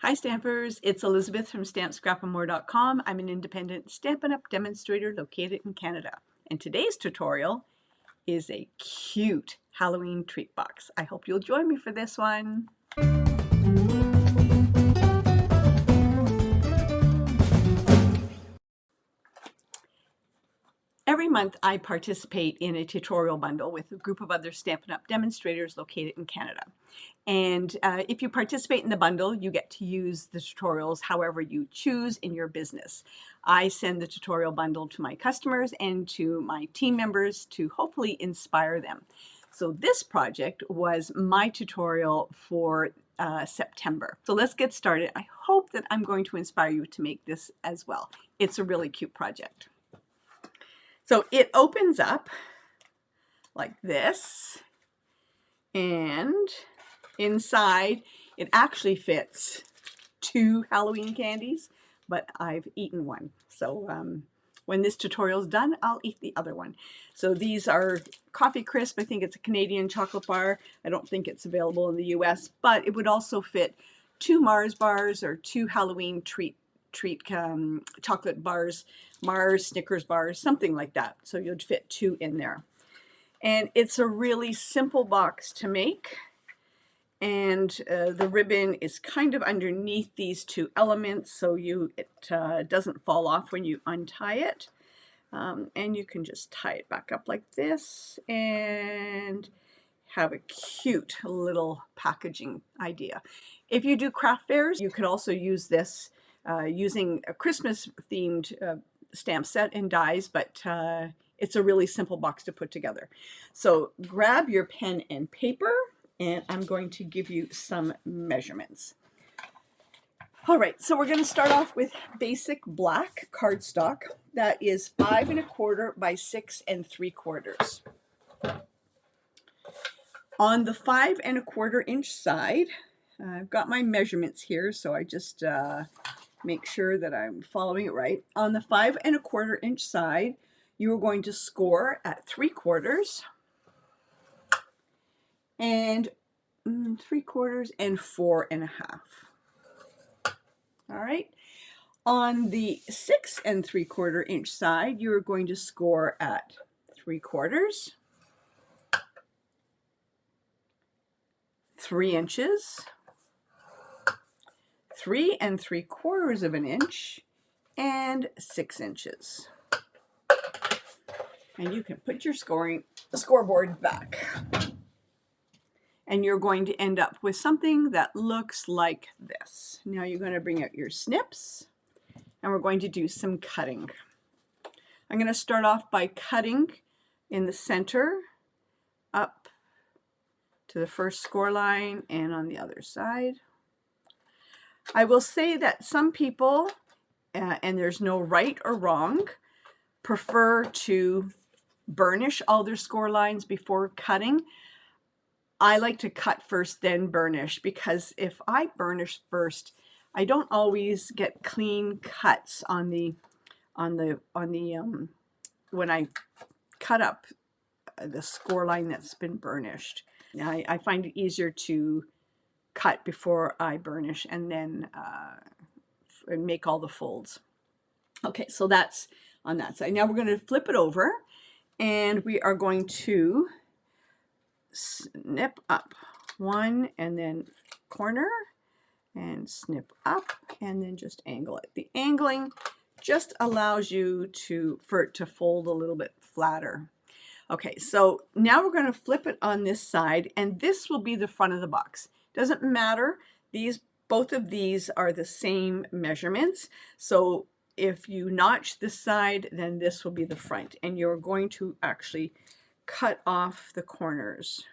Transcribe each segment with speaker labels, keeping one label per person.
Speaker 1: Hi Stampers, it's Elizabeth from StampScrapandMore.com. I'm an independent Stampin' Up! Demonstrator located in Canada. And today's tutorial is a cute Halloween treat box. I hope you'll join me for this one. Every month I participate in a tutorial bundle with a group of other Stampin' Up! Demonstrators located in Canada. And if you participate in the bundle, you get to use the tutorials however you choose in your business. I send the tutorial bundle to my customers and to my team members to hopefully inspire them. So this project was my tutorial for September. So let's get started. I hope that I'm going to inspire you to make this as well. It's a really cute project. So it opens up like this, and inside it actually fits 2 Halloween candies, but I've eaten one. So when this tutorial is done, I'll eat the other one. So these are Coffee Crisp. I think it's a Canadian chocolate bar. I don't think it's available in the US, but it would also fit 2 Mars bars or 2 Halloween treat chocolate bars, Mars, Snickers bars, something like that. So you'd fit 2 in there. And it's a really simple box to make. And the ribbon is kind of underneath these 2 elements, so it doesn't fall off when you untie it. And you can just tie it back up like this and have a cute little packaging idea. If you do craft fairs, you could also use this using a Christmas themed stamp set and dies, but it's a really simple box to put together. So grab your pen and paper, and I'm going to give you some measurements. All right, so we're going to start off with basic black cardstock. That is 5 1/4 by 6 3/4. On the 5 1/4 inch side, I've got my measurements here, so I just make sure that I'm following it right. On the 5 1/4 inch side, you are going to score at 3/4 and 3/4 and 4 1/2. All right. On the 6 3/4 inch side, you are going to score at 3/4, 3 inches, 3 3/4 of an inch, and 6 inches. And you can put your scoreboard back. And you're going to end up with something that looks like this. Now you're going to bring out your snips, and we're going to do some cutting. I'm going to start off by cutting in the center up to the first score line and on the other side. I will say that some people, and there's no right or wrong, prefer to burnish all their score lines before cutting. I like to cut first, then burnish, because if I burnish first, I don't always get clean cuts on the when I cut up the score line that's been burnished. I find it easier to cut before I burnish and then make all the folds. Okay, so that's on that side. Now we're going to flip it over, and we are going to snip up one and then corner and snip up and then just angle it. The angling just allows you for it to fold a little bit flatter. Okay, so now we're going to flip it on this side, and this will be the front of the box. Doesn't matter, both of these are the same measurements, so if you notch this side, then this will be the front, and you're going to actually cut off the corners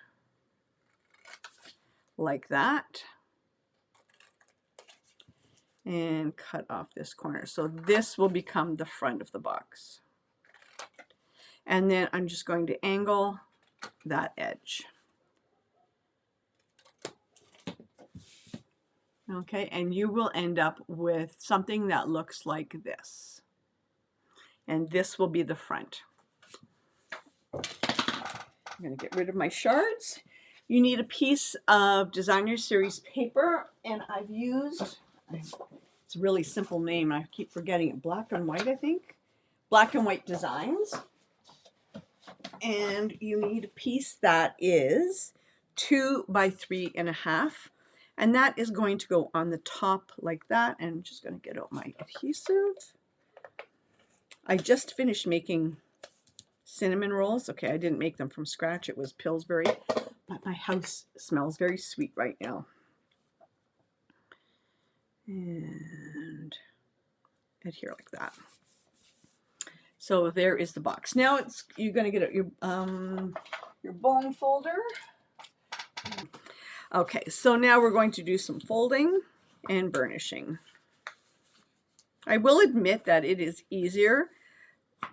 Speaker 1: like that and cut off this corner. So this will become the front of the box. And then I'm just going to angle that edge. Okay, and you will end up with something that looks like this. And this will be the front. I'm going to get rid of my shards. You need a piece of Designer Series paper, and I've used It's a really simple name. I keep forgetting it. Black and White, I think. Black and White Designs. And you need a piece that is 2 by 3.5, and that is going to go on the top like that. And I'm just going to get out my adhesive. I just finished making cinnamon rolls. Okay, I didn't make them from scratch. It was Pillsbury, but my house smells very sweet right now. And adhere like that. So there is the box. Now you're going to get your bone folder. Okay, so now we're going to do some folding and burnishing. I will admit that it is easier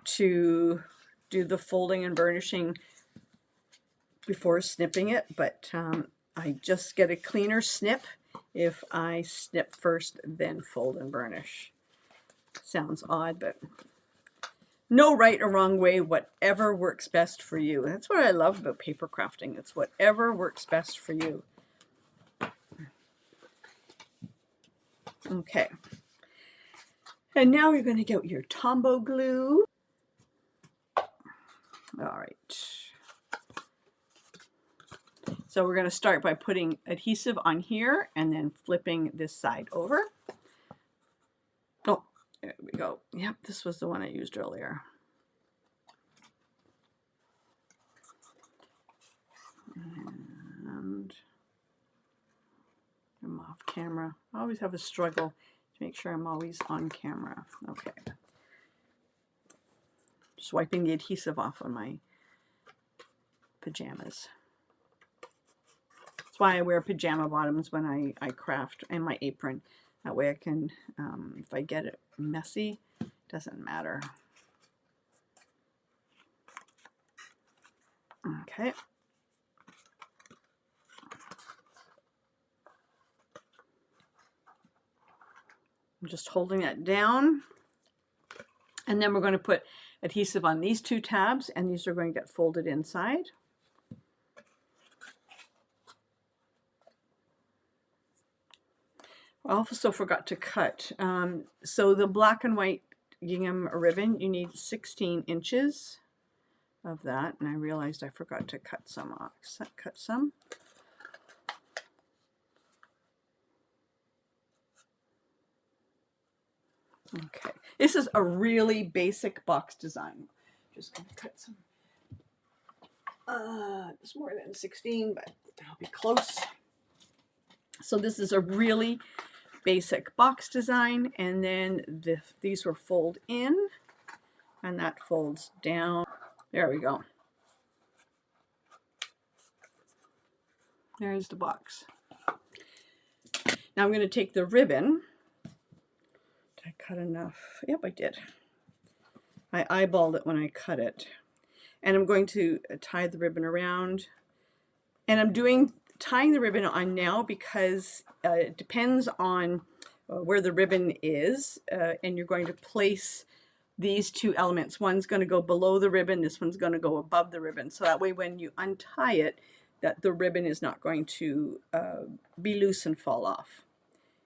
Speaker 1: to do the folding and burnishing before snipping it, but I just get a cleaner snip if I snip first, then fold and burnish. Sounds odd, but no right or wrong way, whatever works best for you. That's what I love about paper crafting. It's whatever works best for you. Okay. And now you're going to get your Tombow glue. All right. So we're going to start by putting adhesive on here and then flipping this side over. Oh, there we go. Yep, this was the one I used earlier. And I'm off camera. I always have a struggle to make sure I'm always on camera. Okay. Just wiping the adhesive off on my pajamas. That's why I wear pajama bottoms when I craft, and my apron. That way I can, if I get it messy, doesn't matter. Okay. I'm just holding that down. And then we're going to put adhesive on these 2 tabs, and these are going to get folded inside. I also forgot to cut. So the black and white gingham ribbon, you need 16 inches of that, and I realized I forgot to cut some off. Cut some. Okay, this is a really basic box design. Just gonna cut some. It's more than 16, but I'll be close. So this is a really basic box design, and then these will fold in, and that folds down. There we go. There's the box. Now I'm going to take the ribbon. Did I cut enough? Yep, I did. I eyeballed it when I cut it. And I'm going to tie the ribbon around. And I'm tying the ribbon on now because it depends on where the ribbon is, and you're going to place these 2 elements. One's going to go below the ribbon, this one's going to go above the ribbon, so that way when you untie it, that the ribbon is not going to be loose and fall off.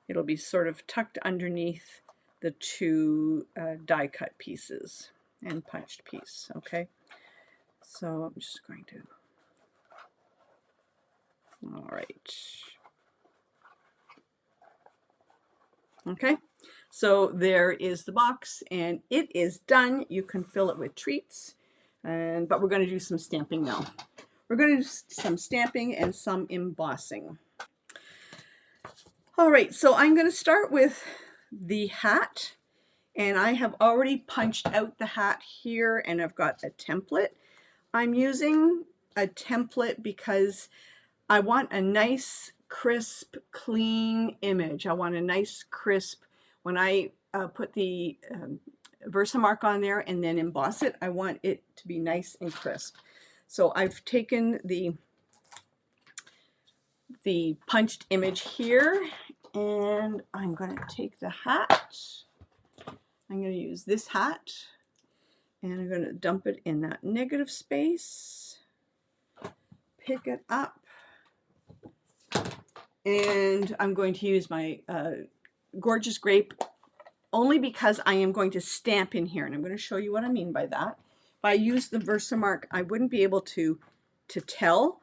Speaker 1: It'll be sort of tucked underneath the 2 die cut pieces and punched piece. Okay, so I'm just going to, all right. Okay, so there is the box, and it is done. You can fill it with treats, but we're going to do some stamping now. We're going to do some stamping and some embossing. All right, so I'm going to start with the hat, and I have already punched out the hat here, and I've got a template. I'm using a template because I want a nice, crisp, clean image. I want a nice, crisp, when I put the Versamark on there and then emboss it, I want it to be nice and crisp. So I've taken the punched image here, and I'm going to take the hat. I'm going to use this hat, and I'm going to dump it in that negative space, pick it up, and I'm going to use my Gorgeous Grape only because I am going to stamp in here, and I'm going to show you what I mean by that. If I use the Versamark, I wouldn't be able to tell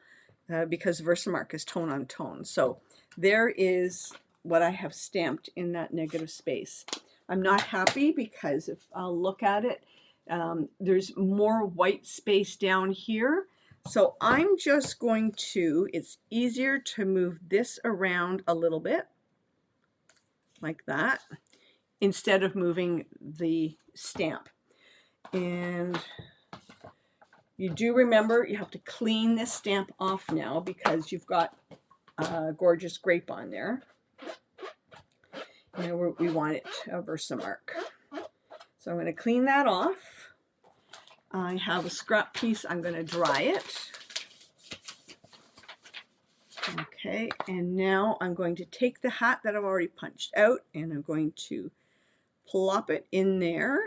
Speaker 1: because Versamark is tone on tone. So there is what I have stamped in that negative space. I'm not happy because if I'll look at it, there's more white space down here. So I'm just going to, it's easier to move this around a little bit like that instead of moving the stamp. And you do remember you have to clean this stamp off now because you've got Gorgeous Grape on there. And we want it a Versamark. So I'm going to clean that off. I have a scrap piece. I'm going to dry it. Okay, and now I'm going to take the hat that I've already punched out and I'm going to plop it in there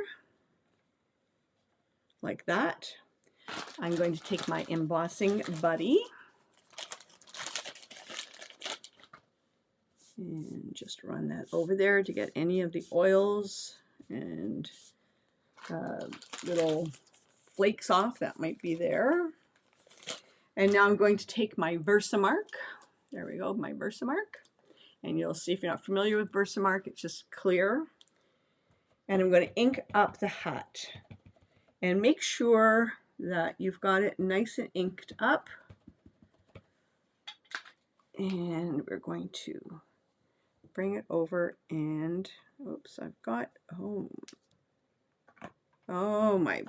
Speaker 1: like that. I'm going to take my embossing buddy and just run that over there to get any of the oils and little flakes off that might be there. And now I'm going to take my Versamark. There we go, my Versamark. And you'll see if you're not familiar with Versamark, it's just clear. And I'm going to ink up the hat. And make sure that you've got it nice and inked up. And we're going to bring it over and, oops, I've got, my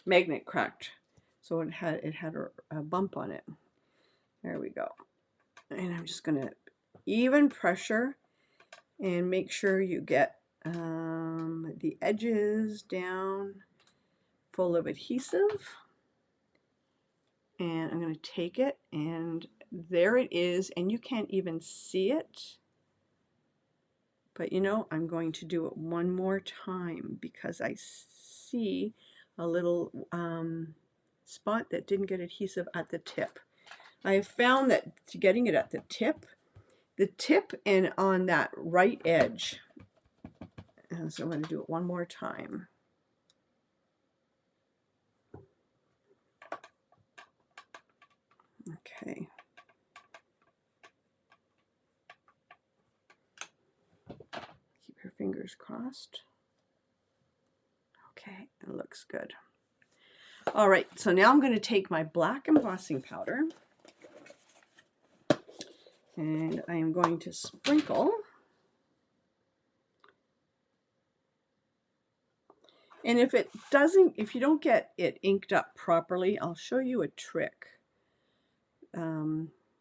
Speaker 1: magnet cracked. So it had a bump on it. There we go. And I'm just going to even pressure and make sure you get the edges down full of adhesive. And I'm going to take it, and there it is, and you can't even see it. But you know, I'm going to do it one more time because I see a little spot that didn't get adhesive at the tip. I have found that getting it at the tip and on that right edge. And so I'm going to do it one more time. Okay. Keep your fingers crossed. Okay, it looks good. All right, so now I'm going to take my black embossing powder and I am going to sprinkle. And if you don't get it inked up properly, I'll show you a trick.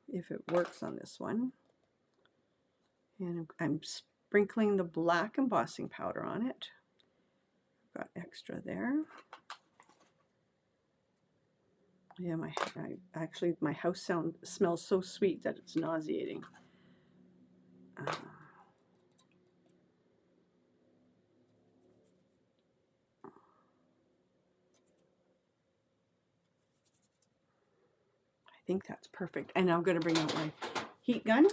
Speaker 1: If it works on this one. And I'm sprinkling the black embossing powder on it. Got extra there. Yeah, my house smells so sweet that it's nauseating. I think that's perfect. And I'm going to bring out my heat gun.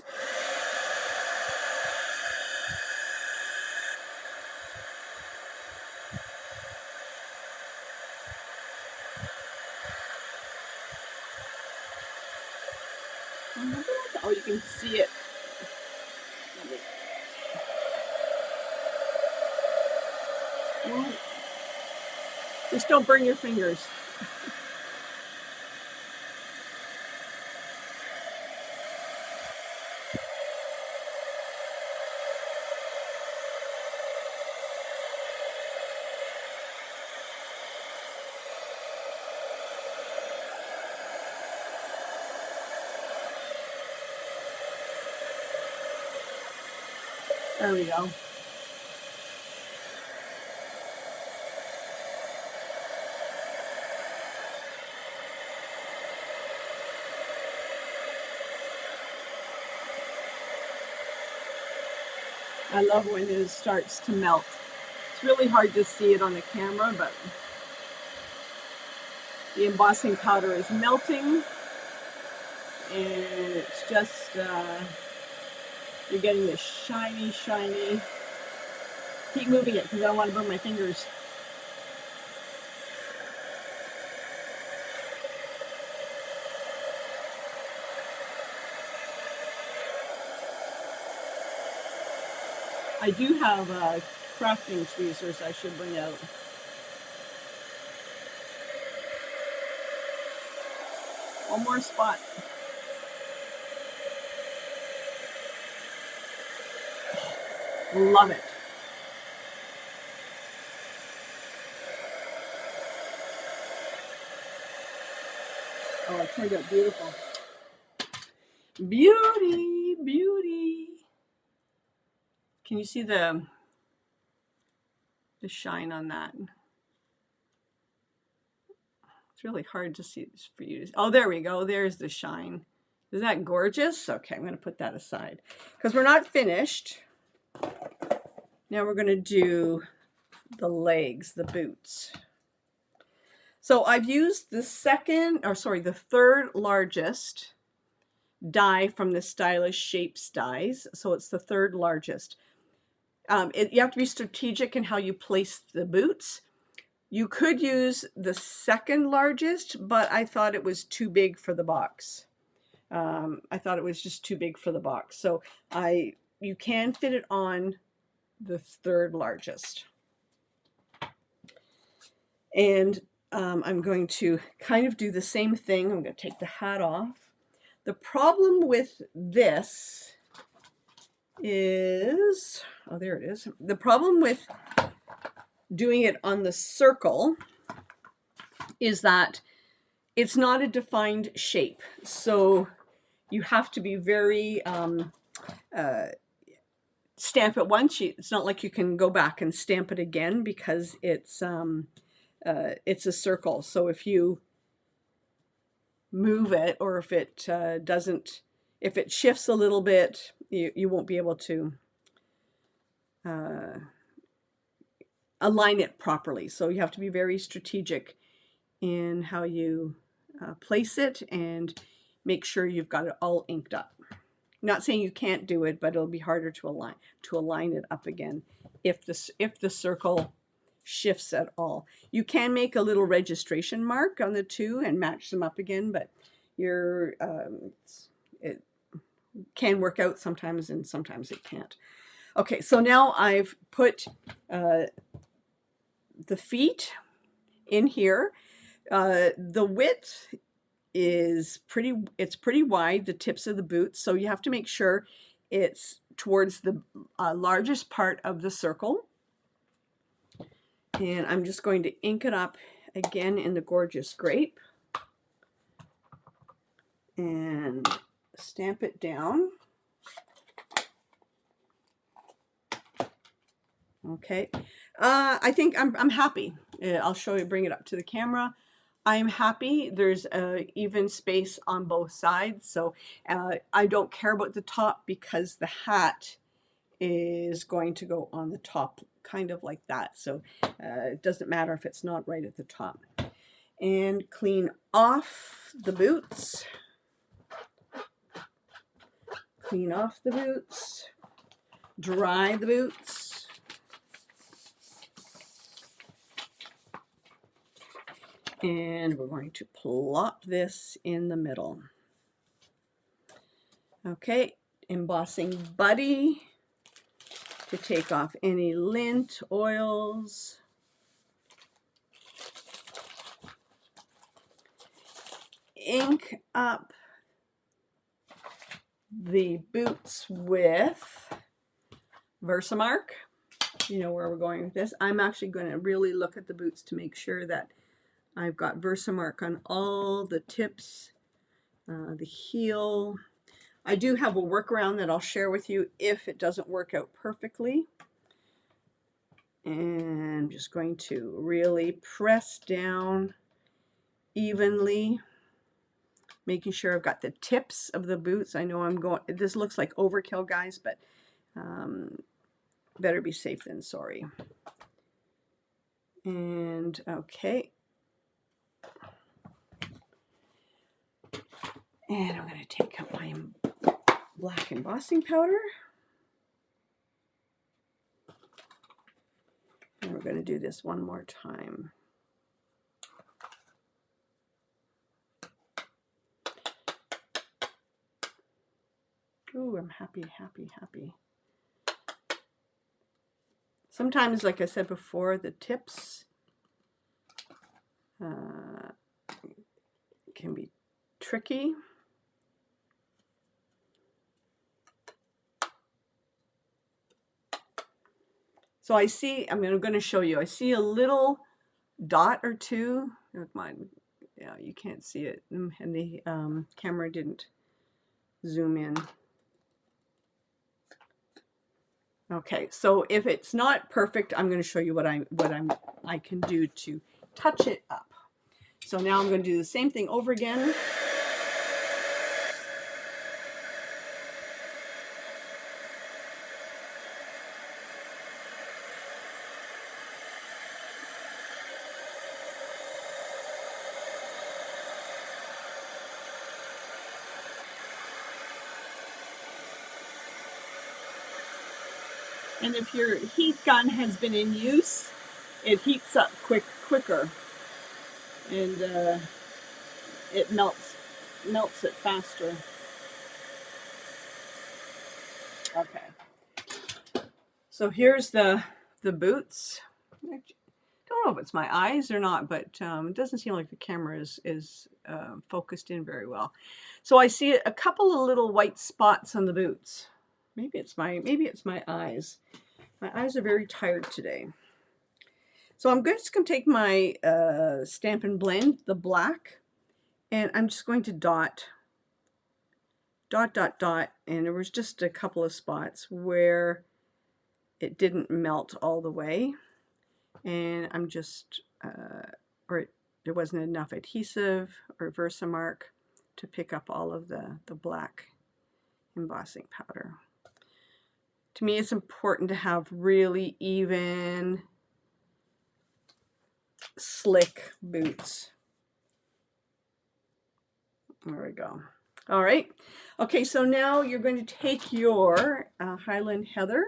Speaker 1: Oh, you can see it. Well, just don't burn your fingers. There we go. I love when it starts to melt. It's really hard to see it on the camera, but the embossing powder is melting. and it's just, you're getting this shiny, shiny. Keep moving it because I don't want to burn my fingers. I do have crafting tweezers I should bring out. One more spot. Love it. Oh, it turned out beautiful. Beauty, beauty. Can you see the shine on that? It's really hard to see for you. Oh, there we go. There's the shine. Isn't that gorgeous? Okay, I'm going to put that aside because we're not finished. Now we're going to do the legs, the boots. So I've used the third largest die from the Stylish Shapes dies. So it's the third largest. You have to be strategic in how you place the boots. You could use the second largest, but I thought it was too big for the box. I thought it was just too big for the box. So you can fit it on the third largest. And I'm going to kind of do the same thing. I'm going to take the hat off. The problem with this is, oh, there it is. The problem with doing it on the circle is that it's not a defined shape. So you have to be very, stamp it once. It's not like you can go back and stamp it again because it's a circle. So if you move it, or if it if it shifts a little bit, you won't be able to align it properly. So you have to be very strategic in how you place it and make sure you've got it all inked up. Not saying you can't do it, but it'll be harder to align it up again if the circle shifts at all. You can make a little registration mark on the two and match them up again, but it can work out sometimes and sometimes it can't. Okay, so now I've put the feet in here. The width is pretty wide, the tips of the boots, so you have to make sure it's towards the largest part of the circle. And I'm just going to ink it up again in the Gorgeous Grape and stamp it down. Okay, I think I'm happy. I'll show you, bring it up to the camera. I'm happy. There's a even space on both sides, so I don't care about the top because the hat is going to go on the top, kind of like that. So it doesn't matter if it's not right at the top. And clean off the boots. Clean off the boots. Dry the boots. And we're going to plop this in the middle. Okay, embossing buddy to take off any lint, oils. Ink up the boots with Versamark. You know where we're going with this. I'm actually going to really look at the boots to make sure that I've got Versamark on all the tips, the heel. I do have a workaround that I'll share with you if it doesn't work out perfectly. And I'm just going to really press down evenly, making sure I've got the tips of the boots. I know this looks like overkill, guys, but better be safe than sorry. And okay. And I'm going to take out my black embossing powder. And we're going to do this one more time. Ooh, I'm happy, happy, happy. Sometimes, like I said before, the tips can be tricky. So I see, I'm going to show you, I see a little dot or two. Mine, yeah, you can't see it, and the camera didn't zoom in. Okay, so if it's not perfect, I'm going to show you what I can do to touch it up. So now I'm going to do the same thing over again. And if your heat gun has been in use, it heats up quicker, and it melts it faster. Okay. So here's the boots. I don't know if it's my eyes or not, but it doesn't seem like the camera is focused in very well. So I see a couple of little white spots on the boots. Maybe it's my eyes. My eyes are very tired today. So I'm just going to take my Stampin' Blend, the black, and I'm just going to dot, and there was just a couple of spots where it didn't melt all the way, and I'm just, there wasn't enough adhesive or Versamark to pick up all of the black embossing powder. To me, it's important to have really even, slick boots. There we go. All right. Okay, so now you're going to take your Highland Heather,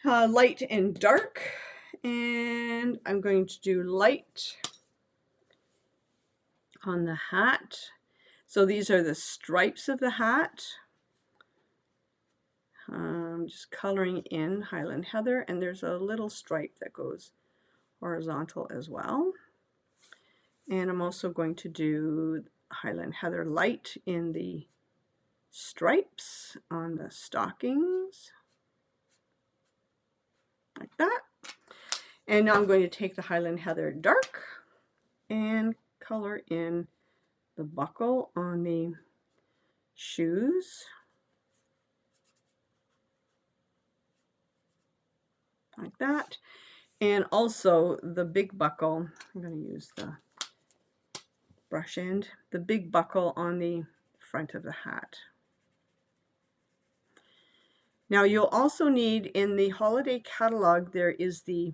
Speaker 1: light and dark, and I'm going to do light on the hat. So these are the stripes of the hat. I'm just coloring in Highland Heather, and there's a little stripe that goes horizontal as well. And I'm also going to do Highland Heather light in the stripes on the stockings, like that. And now I'm going to take the Highland Heather dark and color in the buckle on the shoes, like that. And also the big buckle, I'm going to use the brush end, the big buckle on the front of the hat. Now you'll also need, in the holiday catalog, there is the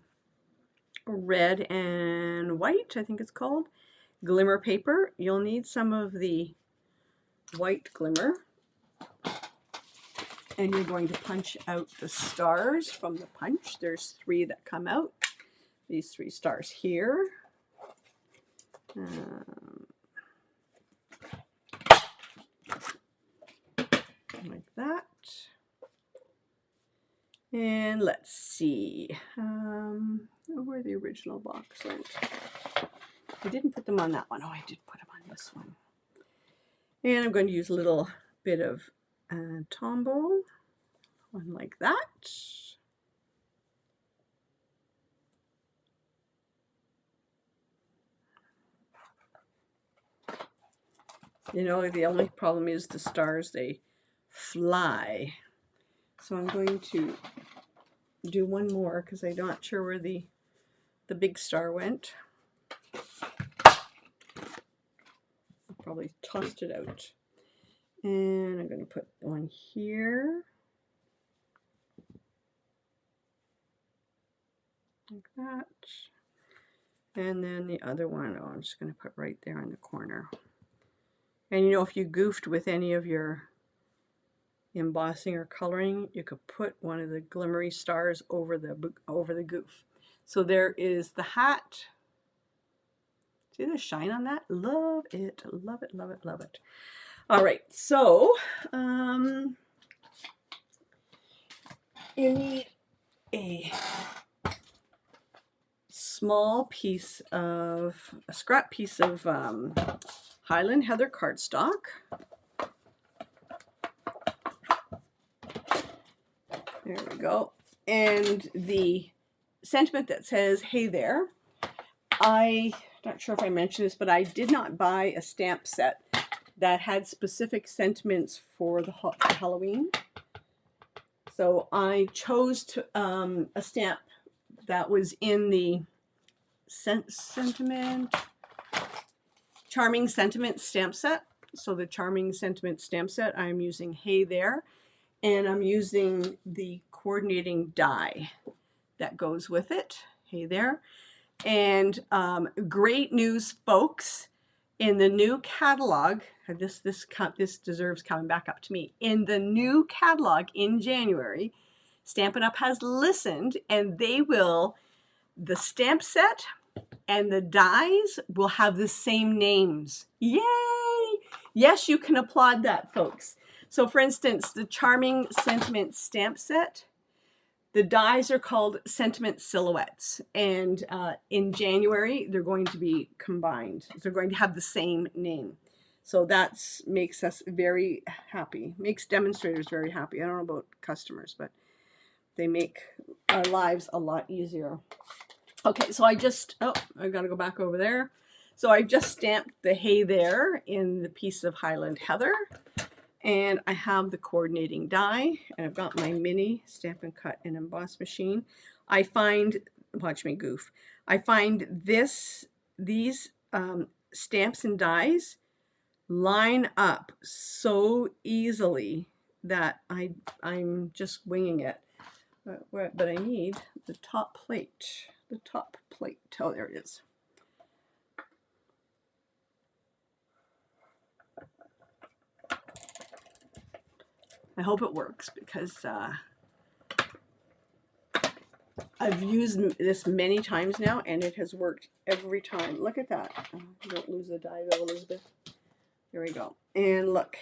Speaker 1: red and white, I think it's called, glimmer paper. You'll need some of the white glimmer, and you're going to punch out the stars from the punch. There's 3 that come out. These 3 stars here. Like that. And let's see, where the original box went. I didn't put them on that one. Oh, I did put them on this one. And I'm going to use a little bit of Tombow, one like that. You know, the only problem is the stars, they fly. So I'm going to do one more because I'm not sure where the big star went. I probably tossed it out. And I'm going to put one here, like that. And then the other one, oh, I'm just going to put right there in the corner. And you know, if you goofed with any of your embossing or coloring, you could put one of the glimmery stars over the goof. So there is the hat. See the shine on that? Love it, love it, love it, love it. All right, so you need a small piece of, a scrap piece of Highland Heather cardstock. There we go. And the sentiment that says, "Hey there." I'm not sure if I mentioned this, but I did not buy a stamp set that had specific sentiments for the Halloween. So I chose a stamp that was in the Charming Sentiment stamp set. So the Charming Sentiment stamp set, I'm using Hey There, and I'm using the coordinating die that goes with it. Hey There. And great news, folks. In the new catalog, this deserves coming back up to me. In the new catalog in January, Stampin' Up! Has listened, and the stamp set and the dies will have the same names. Yay! Yes, you can applaud that, folks. So for instance, the Charming Sentiment stamp set, the dies are called Sentiment Silhouettes, and in January they're going to be combined. They're going to have the same name. So that makes us very happy, makes demonstrators very happy. I don't know about customers, but they make our lives a lot easier. Okay, so I gotta go back over there. So I just stamped the Hey There in the piece of Highland Heather. And I have the coordinating die, and I've got my mini Stampin' Cut and Emboss machine. I find, watch me goof, I find these stamps and dies line up so easily that I'm just winging it. But I need the top plate. The top plate. Oh, there it is. I hope it works because I've used this many times now and it has worked every time. Look at that. Oh, don't lose the die though, Elizabeth. There we go. And look,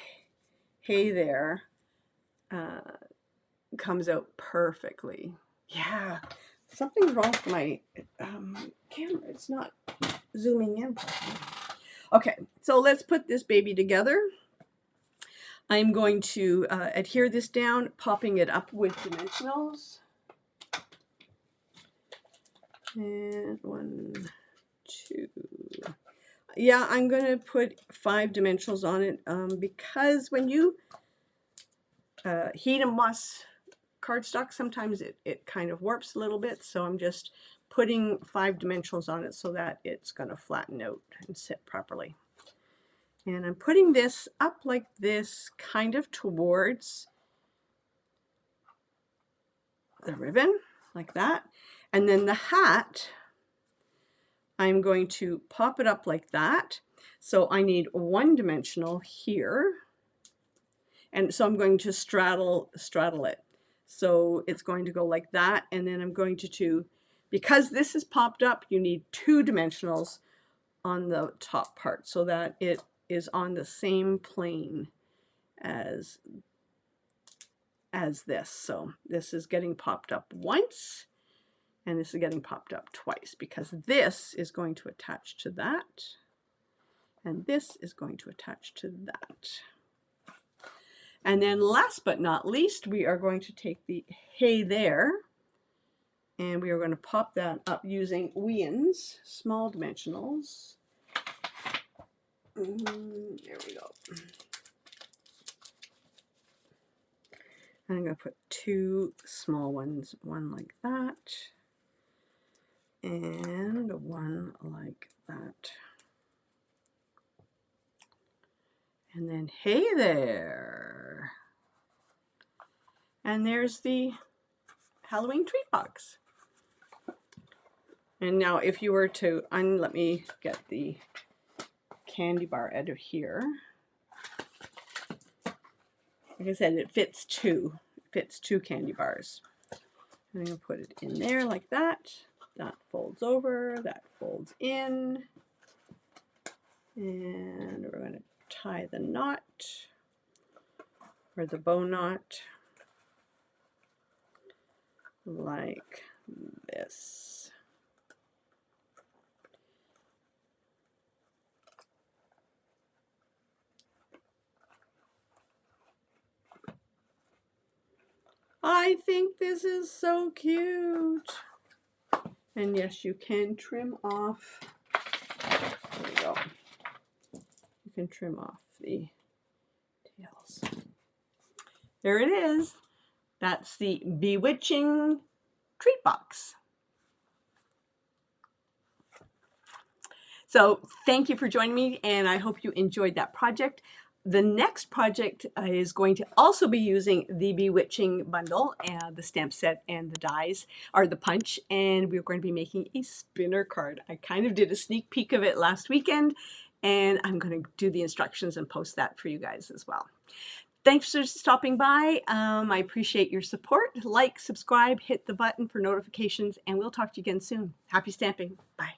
Speaker 1: Hey There comes out perfectly. Yeah, something's wrong with my camera. It's not zooming in properly. Okay, so let's put this baby together. I'm going to adhere this down, popping it up with dimensionals. And 1, 2. Yeah, I'm going to put 5 dimensionals on it because when you heat emboss cardstock, sometimes it kind of warps a little bit. So I'm just putting 5 dimensionals on it so that it's going to flatten out and sit properly. And I'm putting this up like this, kind of towards the ribbon, like that. And then the hat, I'm going to pop it up like that. So I need 1 dimensional here. And so I'm going to straddle it. So it's going to go like that. And then I'm going to, because this is popped up, you need 2 dimensionals on the top part so that it is on the same plane as this. So this is getting popped up once, and this is getting popped up twice because this is going to attach to that, and this is going to attach to that. And then last but not least, we are going to take the Hey There, and we are going to pop that up using Wien's small dimensionals. There we go. And I'm going to put 2 small ones, one like that, and one like that. And then Hey There. And there's the Halloween treat box. And now if you were to let me get the candy bar out of here. Like I said, it fits two. It fits two candy bars. I'm going to put it in there like that. That folds over, that folds in. And we're going to tie the knot, or the bow knot, like this. I think this is so cute. And yes, you can trim off. There we go. You can trim off the tails. There it is. That's the Bewitching Treat Box. So thank you for joining me, and I hope you enjoyed that project. The next project is going to also be using the Bewitching bundle, and the stamp set and the dies, or the punch, and we're going to be making a spinner card. I kind of did a sneak peek of it last weekend, and I'm going to do the instructions and post that for you guys as well. Thanks for stopping by. I appreciate your support. Like, subscribe, hit the button for notifications, and we'll talk to you again soon. Happy stamping. Bye.